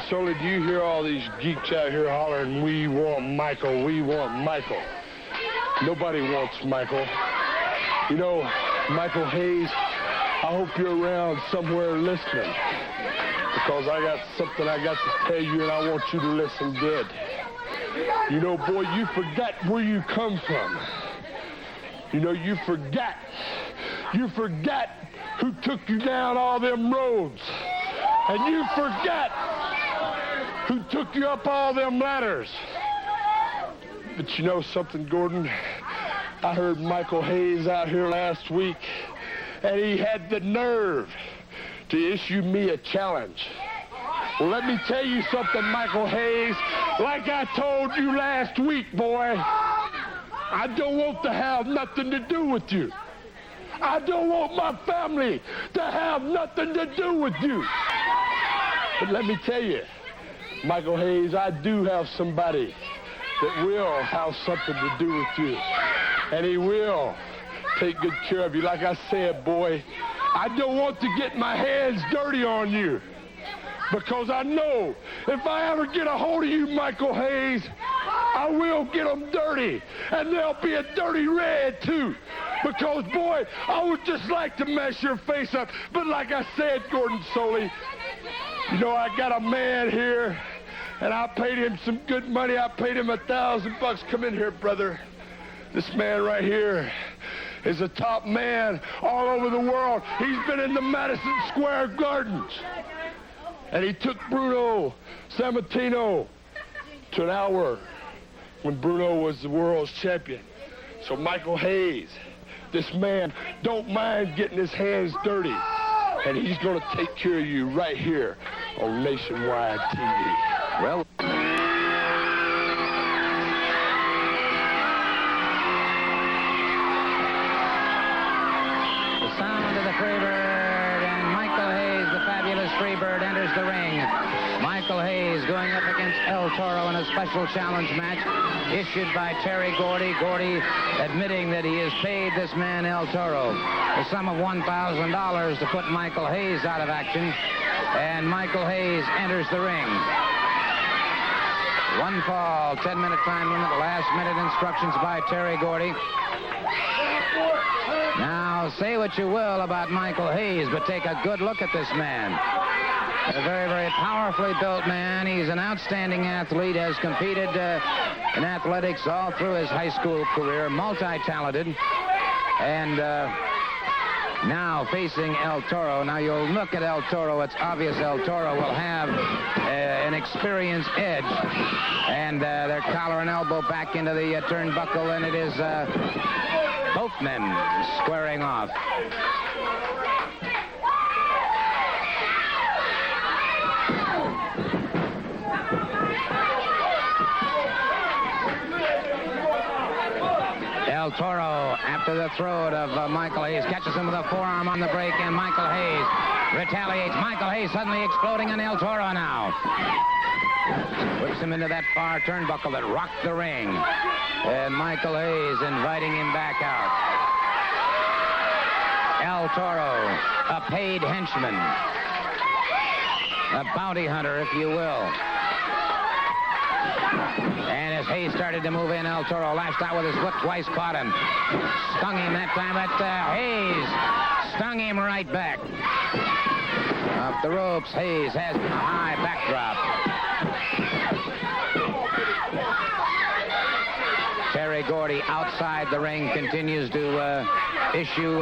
Sully, do you hear all these geeks out here hollering, we want Michael, we want Michael? Nobody wants Michael. You know, Michael Hayes, I hope you're around somewhere listening, because I got something I got to tell you, and I want you to listen good. You know, boy, you forgot where you come from. You know, you forgot who took you down all them roads. And you forgot who took you up all them ladders. But you know something, Gordon? I heard Michael Hayes out here last week, and he had the nerve to issue me a challenge. Well, let me tell you something, Michael Hayes. Like I told you last week, boy, I don't want to have nothing to do with you. I don't want my family to have nothing to do with you. But let me tell you, Michael Hayes, I do have somebody that will have something to do with you. And he will take good care of you. Like I said, boy, I don't want to get my hands dirty on you, because I know if I ever get a hold of you, Michael Hayes, I will get them dirty, and they'll be a dirty red, too. Because, boy, I would just like to mess your face up. But like I said, Gordon Soley, you know, I got a man here, and I paid him some good money. I paid him $1,000. Come in here, brother. This man right here is a top man all over the world. He's been in the Madison Square Gardens. And he took Bruno Sammartino to an hour when Bruno was the world's champion. So Michael Hayes, this man don't mind getting his hands dirty. And he's going to take care of you right here on Nationwide TV. Well, the sound of the Freebird, and Michael Hayes, the fabulous Freebird, enters the ring. Michael Hayes going up against El Toro in a special challenge match issued by Terry Gordy. Gordy admitting that he has paid this man El Toro the sum of $1,000 to put Michael Hayes out of action. And Michael Hayes enters the ring. One fall, 10-minute time limit, last-minute instructions by Terry Gordy. Now, say what you will about Michael Hayes, but take a good look at this man. A very, very powerfully built man. He's an outstanding athlete, has competed in athletics all through his high school career, multi-talented. And now facing El Toro. Now, you'll look at El Toro. It's obvious El Toro will have an experienced edge. And their collar and elbow back into the turnbuckle, and it is both men squaring off. El Toro, after the throw of Michael Hayes, catches him with a forearm on the break, and Michael Hayes retaliates. Michael Hayes suddenly exploding on El Toro now. Whips him into that far turnbuckle that rocked the ring. And Michael Hayes inviting him back out. El Toro, a paid henchman. A bounty hunter, if you will. And as Hayes started to move in, El Toro lashed out with his foot twice, caught him. Stung him that time, but Hayes stung him right back. Off the ropes, Hayes has a high backdrop. Terry Gordy outside the ring continues to issue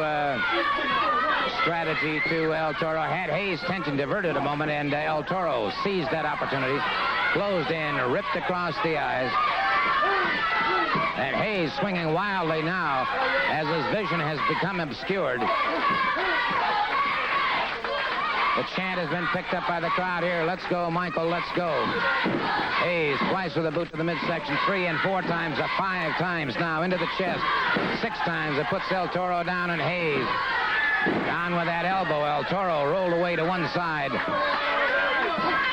strategy to El Toro. Had Hayes' tension diverted a moment, and El Toro seized that opportunity. Closed in, ripped across the eyes. And Hayes swinging wildly now as his vision has become obscured. The chant has been picked up by the crowd here. Let's go, Michael, let's go. Hayes twice with a boot to the midsection, 3 and 4 times, 5 times now into the chest. 6 times it puts El Toro down, and Hayes down with that elbow. El Toro rolled away to one side.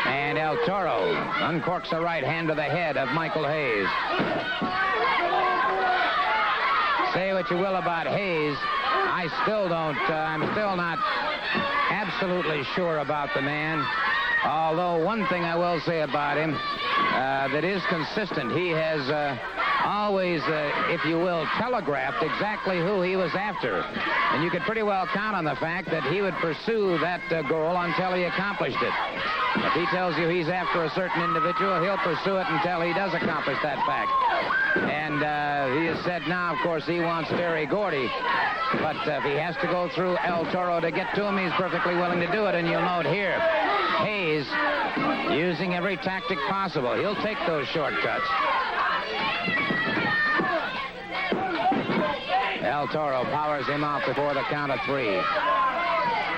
And El Toro uncorks a right hand to the head of Michael Hayes. Say what you will about Hayes, I'm still not absolutely sure about the man. Although one thing I will say about him that is consistent, he has always, if you will, telegraphed exactly who he was after. And you could pretty well count on the fact that he would pursue that goal until he accomplished it. If he tells you he's after a certain individual, he'll pursue it until he does accomplish that fact. And he has said now, of course, he wants Terry Gordy. But if he has to go through El Toro to get to him, he's perfectly willing to do it. And you'll note here, Hayes using every tactic possible. He'll take those shortcuts. El Toro powers him out before the count of 3.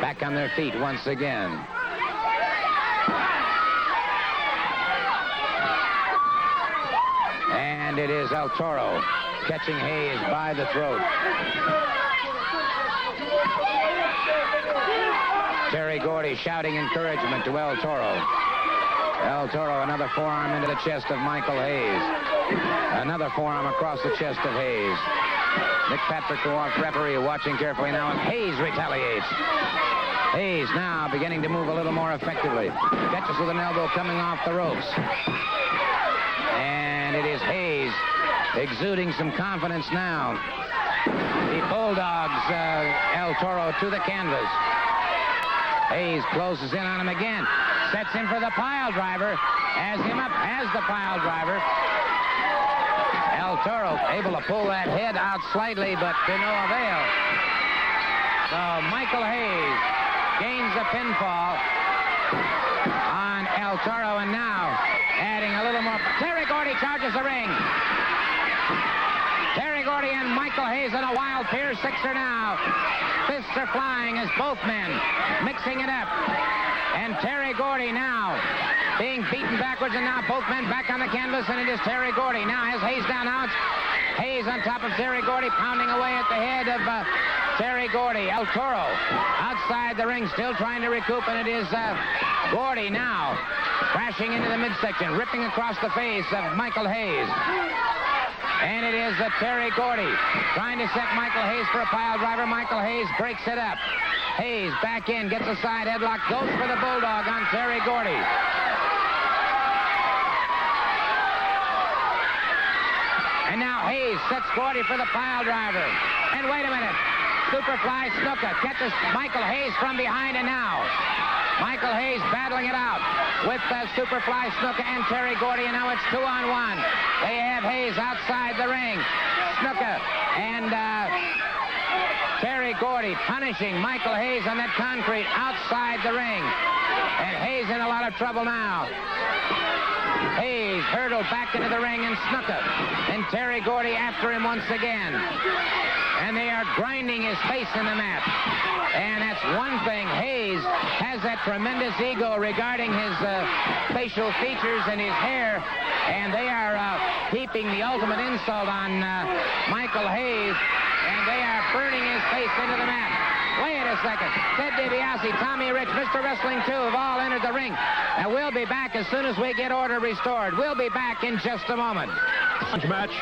Back on their feet once again. And it is El Toro catching Hayes by the throat. Terry Gordy shouting encouragement to El Toro. El Toro, another forearm into the chest of Michael Hayes. Another forearm across the chest of Hayes. Nick Patrick, the referee, watching carefully now, and Hayes retaliates. Hayes now beginning to move a little more effectively. Catches with an elbow coming off the ropes. And it is Hayes exuding some confidence now. He bulldogs El Toro to the canvas. Hayes closes in on him again. Sets him for the pile driver. Has him up as the pile driver. El Toro able to pull that head out slightly, but to no avail. So Michael Hayes gains the pinfall on El Toro, and now adding a little more. Terry Gordy charges the ring. Terry Gordy and Michael Hayes in a wild Pier Sixer now. Fists are flying as both men mixing it up. And Terry Gordy now being beaten backwards, and now both men back on the canvas, and it is Terry Gordy. Now has Hayes down out. Hayes on top of Terry Gordy, pounding away at the head of Terry Gordy. El Toro outside the ring, still trying to recoup, and it is Gordy now crashing into the midsection, ripping across the face of Michael Hayes. And it is Terry Gordy trying to set Michael Hayes for a pile driver. Michael Hayes breaks it up. Hayes back in, gets a side headlock, goes for the bulldog on Terry Gordy. And now Hayes sets Gordy for the pile driver. And wait a minute. Superfly Snuka catches Michael Hayes from behind, and now Michael Hayes battling it out with Superfly Snuka and Terry Gordy, and now it's 2-on-1. They have Hayes outside the ring. Snuka and Terry Gordy punishing Michael Hayes on that concrete outside the ring. And Hayes in a lot of trouble now. Hayes hurtled back into the ring, and Snuka and Terry Gordy after him once again. And they are grinding his face in the mat. And that's one thing. Hayes has that tremendous ego regarding his facial features and his hair. And they are heaping the ultimate insult on Michael Hayes. And they are burning his face into the mat. Wait a second. Ted DiBiase, Tommy Rich, Mr. Wrestling 2 have all entered the ring. And we'll be back as soon as we get order restored. We'll be back in just a moment. Match.